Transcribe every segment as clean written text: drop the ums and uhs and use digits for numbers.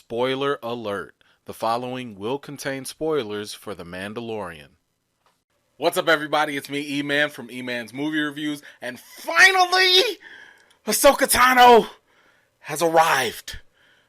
Spoiler alert. The following will contain spoilers for The Mandalorian. What's up, everybody? It's me, E-Man, from E-Man's Movie Reviews. And finally, Ahsoka Tano has arrived.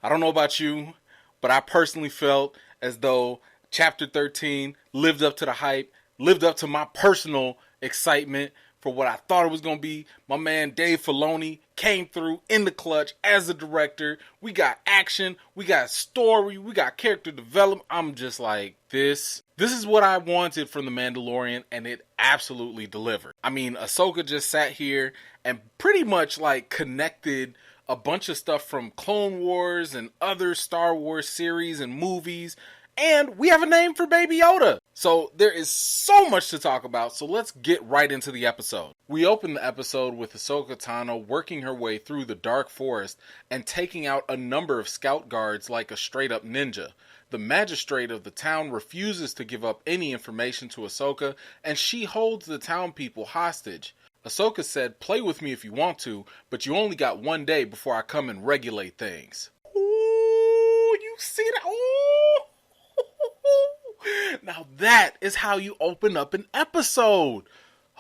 I don't know about you, but I personally felt as though Chapter 13 lived up to the hype, lived up to my personal excitement for what I thought it was going to be. My man Dave Filoni came through in the clutch as the director. We got action, we got story, we got character development. I'm just like, this is what I wanted from The Mandalorian, and it absolutely delivered. I mean, Ahsoka just sat here and pretty much like connected a bunch of stuff from Clone Wars and other Star Wars series and movies. And we have a name for Baby Yoda. So there is so much to talk about, so let's get right into the episode. We open the episode with Ahsoka Tano working her way through the dark forest and taking out a number of scout guards like a straight-up ninja. The magistrate of the town refuses to give up any information to Ahsoka, and she holds the town people hostage. Ahsoka said, "Play with me if you want to, but you only got one day before I come and regulate things." Ooh, you see that? Ooh! Now that is how you open up an episode.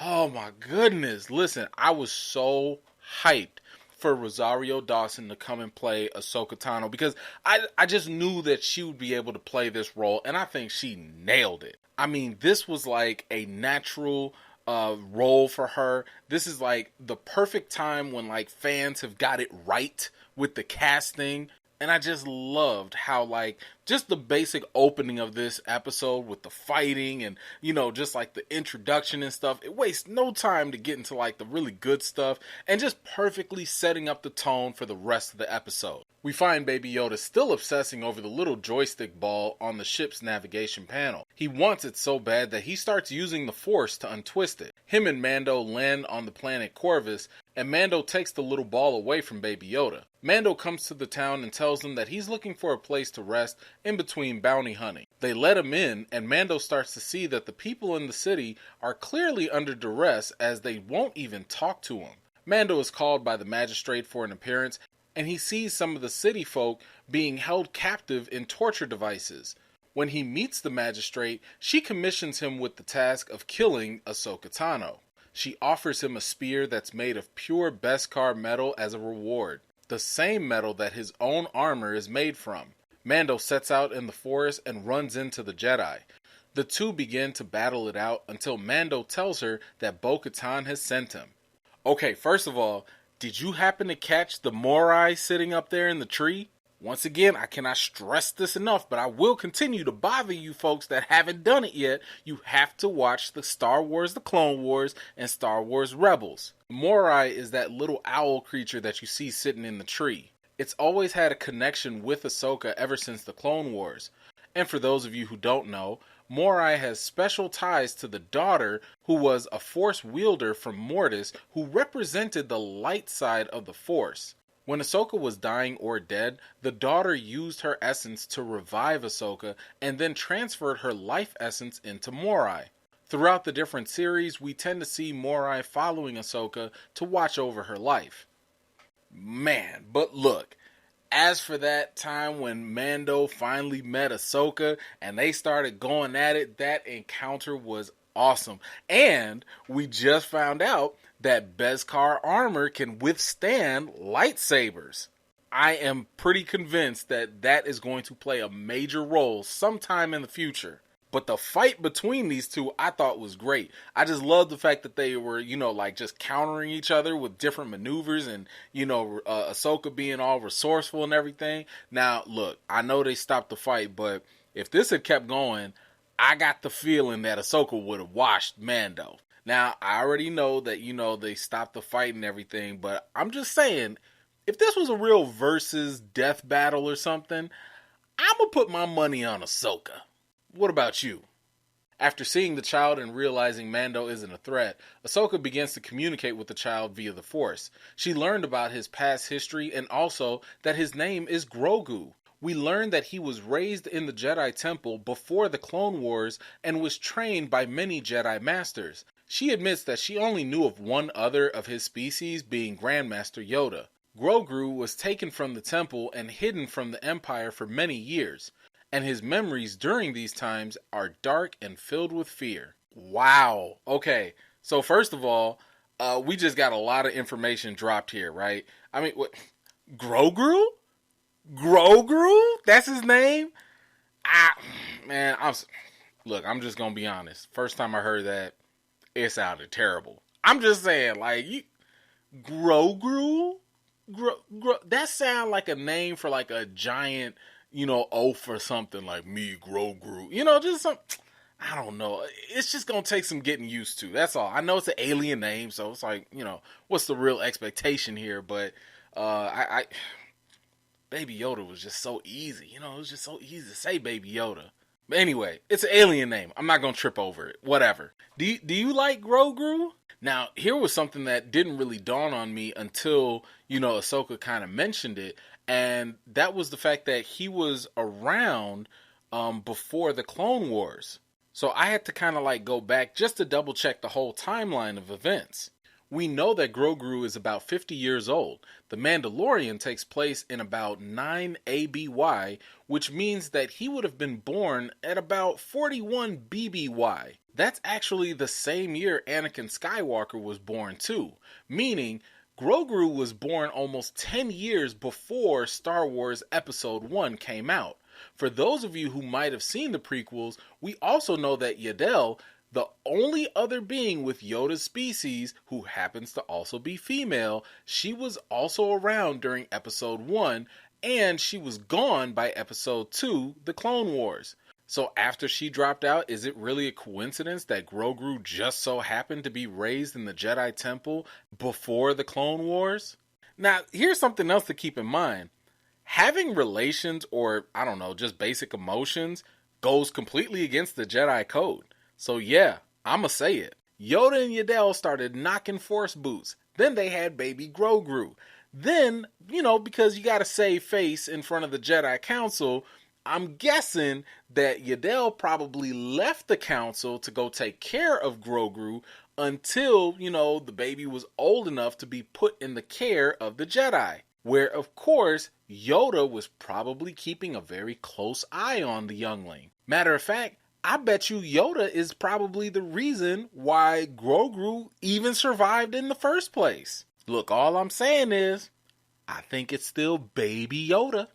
Oh my goodness. Listen, I was so hyped for Rosario Dawson to come and play Ahsoka Tano because I just knew that she would be able to play this role, and I think she nailed it. I mean, this was like a natural role for her. This is like the perfect time when like fans have got it right with the casting. And I just loved how, like, just the basic opening of this episode with the fighting and, you know, just like the introduction and stuff. It wastes no time to get into, like, the really good stuff and just perfectly setting up the tone for the rest of the episode. We find Baby Yoda still obsessing over the little joystick ball on the ship's navigation panel. He wants it so bad that he starts using the Force to untwist it. Him and Mando land on the planet Corvus, and Mando takes the little ball away from Baby Yoda. Mando comes to the town and tells them that he's looking for a place to rest in between bounty hunting. They let him in, and Mando starts to see that the people in the city are clearly under duress as they won't even talk to him. Mando is called by the magistrate for an appearance, and he sees some of the city folk being held captive in torture devices. When he meets the magistrate, she commissions him with the task of killing Ahsoka Tano. She offers him a spear that's made of pure Beskar metal as a reward, the same metal that his own armor is made from. Mando sets out in the forest and runs into the Jedi. The two begin to battle it out until Mando tells her that Bo-Katan has sent him. Okay, first of all, did you happen to catch the Morai sitting up there in the tree? Once again, I cannot stress this enough, but I will continue to bother you folks that haven't done it yet. You have to watch the Star Wars The Clone Wars and Star Wars Rebels. Morai is that little owl creature that you see sitting in the tree. It's always had a connection with Ahsoka ever since the Clone Wars. And for those of you who don't know, Morai has special ties to the daughter who was a Force wielder from Mortis who represented the light side of the Force. When Ahsoka was dying or dead, the daughter used her essence to revive Ahsoka and then transferred her life essence into Morai. Throughout the different series, we tend to see Morai following Ahsoka to watch over her life. Man, but look, as for that time when Mando finally met Ahsoka and they started going at it, that encounter was awesome. And we just found out that Beskar armor can withstand lightsabers. I am pretty convinced that that is going to play a major role sometime in the future. But the fight between these two I thought was great. I just love the fact that they were, you know, like just countering each other with different maneuvers and, you know, Ahsoka being all resourceful and everything. Now, look, I know they stopped the fight, but if this had kept going, I got the feeling that Ahsoka would have washed Mando. Now, I already know that, you know, they stopped the fight and everything, but I'm just saying, if this was a real versus death battle or something, I'm going to put my money on Ahsoka. What about you? After seeing the child and realizing Mando isn't a threat, Ahsoka begins to communicate with the child via the Force. She learned about his past history and also that his name is Grogu. We learned that he was raised in the Jedi Temple before the Clone Wars and was trained by many Jedi Masters. She admits that she only knew of one other of his species, being Grandmaster Yoda. Grogu was taken from the temple and hidden from the Empire for many years, and his memories during these times are dark and filled with fear. Wow. Okay. So first of all, we just got a lot of information dropped here, right? I mean, what? Grogu? Grogu? That's his name? Man, look, I'm just gonna be honest. First time I heard that, it sounded terrible. I'm just saying, like, Grogu? That sound like a name for like a giant, oaf or something, like me, Grogu. Just some, I don't know. It's just gonna take some getting used to. That's all. I know it's an alien name, so it's like, what's the real expectation here? But Baby Yoda was just so easy. It was just so easy to say Baby Yoda. But anyway, it's an alien name. I'm not going to trip over it. Whatever. Do you like Grogu? Now, here was something that didn't really dawn on me until, Ahsoka kind of mentioned it. And that was the fact that he was around before the Clone Wars. So I had to kind of like go back just to double check the whole timeline of events. We know that Grogu is about 50 years old. The Mandalorian takes place in about 9 ABY, which means that he would have been born at about 41 BBY. That's actually the same year Anakin Skywalker was born too, meaning Grogu was born almost 10 years before Star Wars Episode 1 came out. For those of you who might have seen the prequels, we also know that Yaddle, the only other being with Yoda's species who happens to also be female, she was also around during Episode 1, and she was gone by Episode 2, The Clone Wars. So after she dropped out, is it really a coincidence that Grogu just so happened to be raised in the Jedi Temple before the Clone Wars? Now, here's something else to keep in mind. Having relations, or I don't know, just basic emotions, goes completely against the Jedi Code. So yeah, I'ma say it. Yoda and Yaddle started knocking Force boots. Then they had baby Grogu. Then, because you gotta save face in front of the Jedi Council, I'm guessing that Yaddle probably left the council to go take care of Grogu until, the baby was old enough to be put in the care of the Jedi. Where, of course, Yoda was probably keeping a very close eye on the youngling. Matter of fact, I bet you Yoda is probably the reason why Grogu even survived in the first place. Look, all I'm saying is, I think it's still Baby Yoda.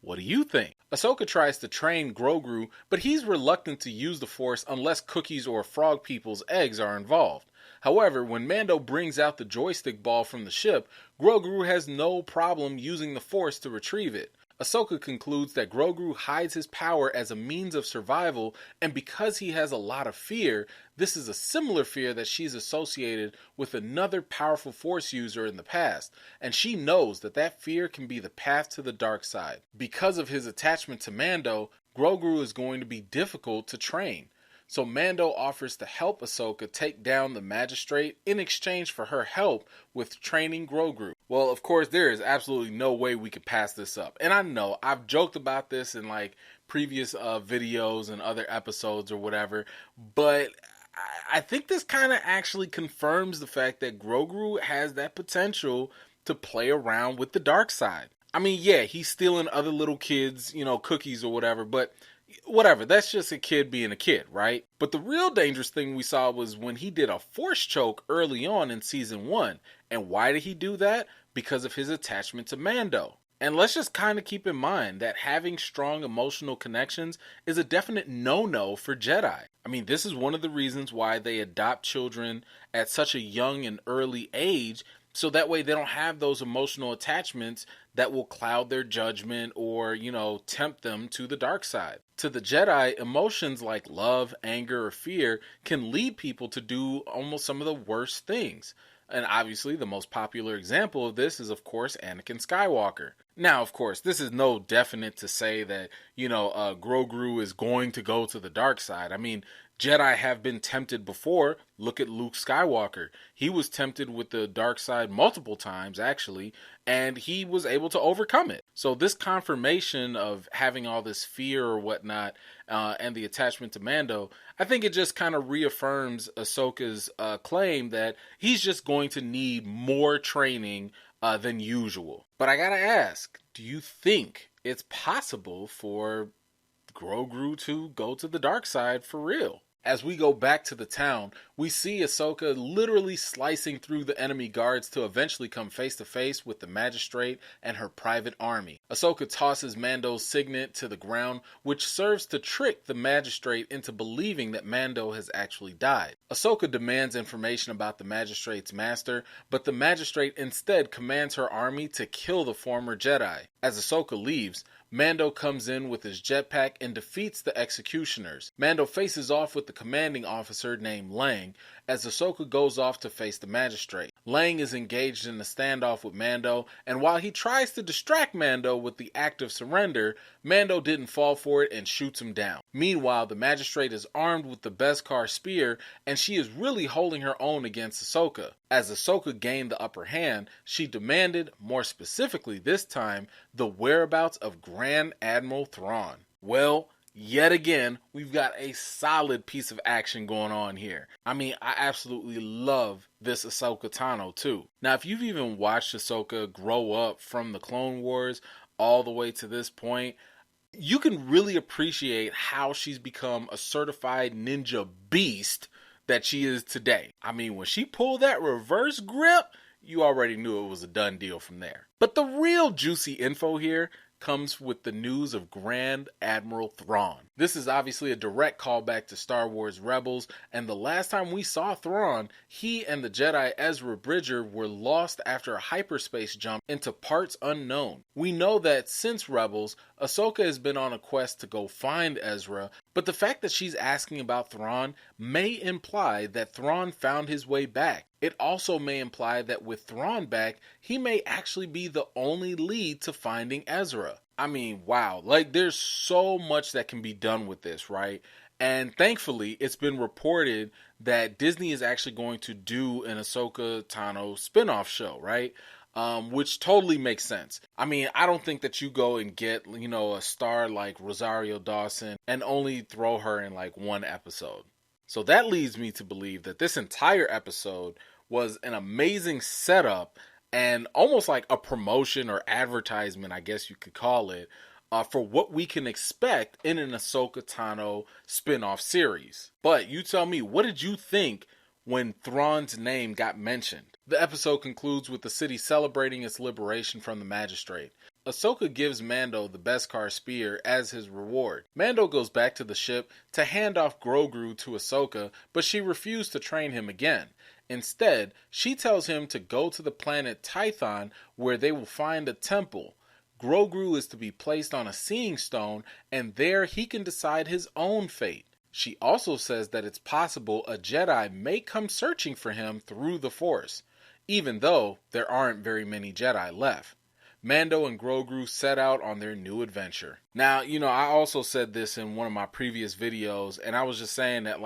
What do you think? Ahsoka tries to train Grogu, but he's reluctant to use the Force unless cookies or frog people's eggs are involved. However, when Mando brings out the joystick ball from the ship, Grogu has no problem using the Force to retrieve it. Ahsoka concludes that Grogu hides his power as a means of survival, and because he has a lot of fear, this is a similar fear that she's associated with another powerful Force user in the past, and she knows that that fear can be the path to the dark side. Because of his attachment to Mando, Grogu is going to be difficult to train. So Mando offers to help Ahsoka take down the magistrate in exchange for her help with training Grogu. Well, of course, there is absolutely no way we could pass this up. And I know, I've joked about this in like previous videos and other episodes or whatever, but I think this kind of actually confirms the fact that Grogu has that potential to play around with the dark side. I mean, yeah, he's stealing other little kids, cookies or whatever, but whatever, that's just a kid being a kid, right? But the real dangerous thing we saw was when he did a Force choke early on in Season 1. And why did he do that? Because of his attachment to Mando. And let's just kind of keep in mind that having strong emotional connections is a definite no-no for Jedi. I mean, this is one of the reasons why they adopt children at such a young and early age, so that way they don't have those emotional attachments that will cloud their judgment or, tempt them to the dark side. To the Jedi, emotions like love, anger, or fear can lead people to do almost some of the worst things. And obviously, the most popular example of this is, of course, Anakin Skywalker. Now, of course, this is no definite to say that, Grogu is going to go to the dark side. I mean, Jedi have been tempted before. Look at Luke Skywalker. He was tempted with the dark side multiple times, actually, and he was able to overcome it. So this confirmation of having all this fear or whatnot, and the attachment to Mando, I think it just kind of reaffirms Ahsoka's claim that he's just going to need more training than usual. But I gotta ask, do you think it's possible for Grogu to go to the dark side for real? As we go back to the town, we see Ahsoka literally slicing through the enemy guards to eventually come face to face with the magistrate and her private army. Ahsoka tosses Mando's signet to the ground, which serves to trick the magistrate into believing that Mando has actually died. Ahsoka demands information about the magistrate's master, but the magistrate instead commands her army to kill the former Jedi. As Ahsoka leaves, Mando comes in with his jetpack and defeats the executioners. Mando faces off with the commanding officer named Lang as Ahsoka goes off to face the magistrate. Lang is engaged in a standoff with Mando, and while he tries to distract Mando with the act of surrender, Mando didn't fall for it and shoots him down. Meanwhile, the magistrate is armed with the Beskar spear, and she is really holding her own against Ahsoka. As Ahsoka gained the upper hand, she demanded, more specifically this time, the whereabouts of Grand Admiral Thrawn. Well, yet again, we've got a solid piece of action going on here. I mean, I absolutely love this Ahsoka Tano too. Now, if you've even watched Ahsoka grow up from the Clone Wars all the way to this point, you can really appreciate how she's become a certified ninja beast that she is today. I mean, when she pulled that reverse grip, you already knew it was a done deal from there. But the real juicy info here comes with the news of Grand Admiral Thrawn. This is obviously a direct callback to Star Wars Rebels, and the last time we saw Thrawn, he and the Jedi Ezra Bridger were lost after a hyperspace jump into parts unknown. We know that since Rebels, Ahsoka has been on a quest to go find Ezra, but the fact that she's asking about Thrawn may imply that Thrawn found his way back. It also may imply that with Thrawn back, he may actually be the only lead to finding Ezra. I mean, wow, like there's so much that can be done with this, right? And thankfully, it's been reported that Disney is actually going to do an Ahsoka Tano spinoff show, right? Which totally makes sense. I mean, I don't think that you go and get, a star like Rosario Dawson and only throw her in like one episode. So that leads me to believe that this entire episode was an amazing setup and almost like a promotion or advertisement, I guess you could call it, for what we can expect in an Ahsoka Tano spin-off series. But you tell me, what did you think when Thrawn's name got mentioned? The episode concludes with the city celebrating its liberation from the magistrate. Ahsoka gives Mando the Beskar spear as his reward. Mando goes back to the ship to hand off Grogu to Ahsoka, but she refused to train him again. Instead, she tells him to go to the planet Tython, where they will find a temple. Grogu is to be placed on a seeing stone, and there he can decide his own fate. She also says that it's possible a Jedi may come searching for him through the Force, even though there aren't very many Jedi left. Mando and Grogu set out on their new adventure. Now, I also said this in one of my previous videos, and I was just saying that,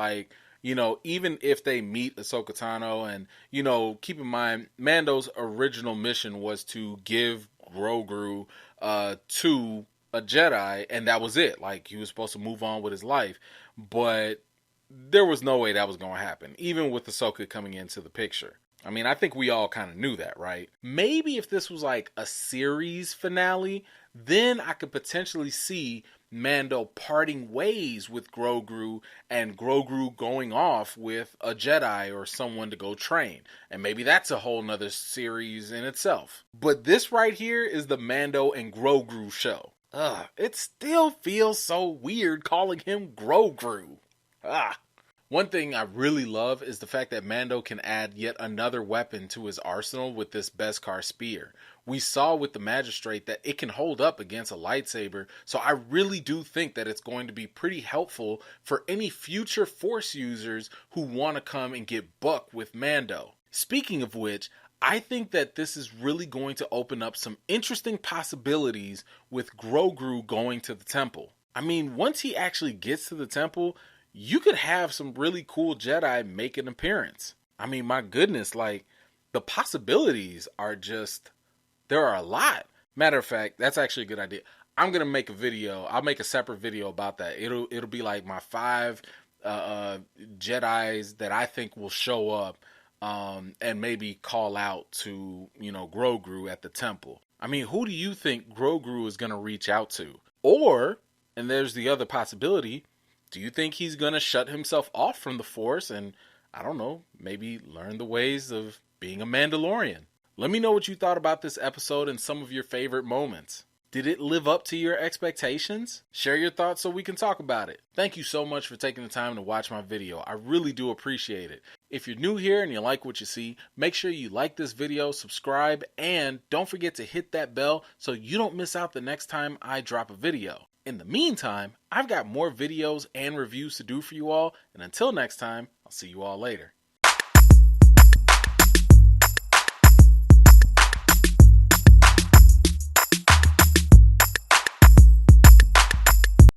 even if they meet Ahsoka Tano, and, keep in mind, Mando's original mission was to give Grogu to a Jedi, and that was it. Like, he was supposed to move on with his life, but there was no way that was going to happen, even with Ahsoka coming into the picture. I mean, I think we all kind of knew that, right? Maybe if this was like a series finale, then I could potentially see Mando parting ways with Grogu and Grogu going off with a Jedi or someone to go train. And maybe that's a whole nother series in itself. But this right here is the Mando and Grogu show. It still feels so weird calling him Grogu. One thing I really love is the fact that Mando can add yet another weapon to his arsenal with this Beskar spear. We saw with the Magistrate that it can hold up against a lightsaber, so I really do think that it's going to be pretty helpful for any future Force users who want to come and get buck with Mando. Speaking of which, I think that this is really going to open up some interesting possibilities with Grogu going to the temple. I mean, once he actually gets to the temple, you could have some really cool Jedi make an appearance. I mean, my goodness, like, the possibilities are just, there are a lot. Matter of fact, that's actually a good idea. I'm going to make a video. I'll make a separate video about that. It'll be like my 5 Jedis that I think will show up and maybe call out to, Grogu at the temple. I mean, who do you think Grogu is going to reach out to? Or, and there's the other possibility, do you think he's going to shut himself off from the Force and, I don't know, maybe learn the ways of being a Mandalorian? Let me know what you thought about this episode and some of your favorite moments. Did it live up to your expectations? Share your thoughts so we can talk about it. Thank you so much for taking the time to watch my video. I really do appreciate it. If you're new here and you like what you see, make sure you like this video, subscribe, and don't forget to hit that bell so you don't miss out the next time I drop a video. In the meantime, I've got more videos and reviews to do for you all, and until next time, I'll see you all later.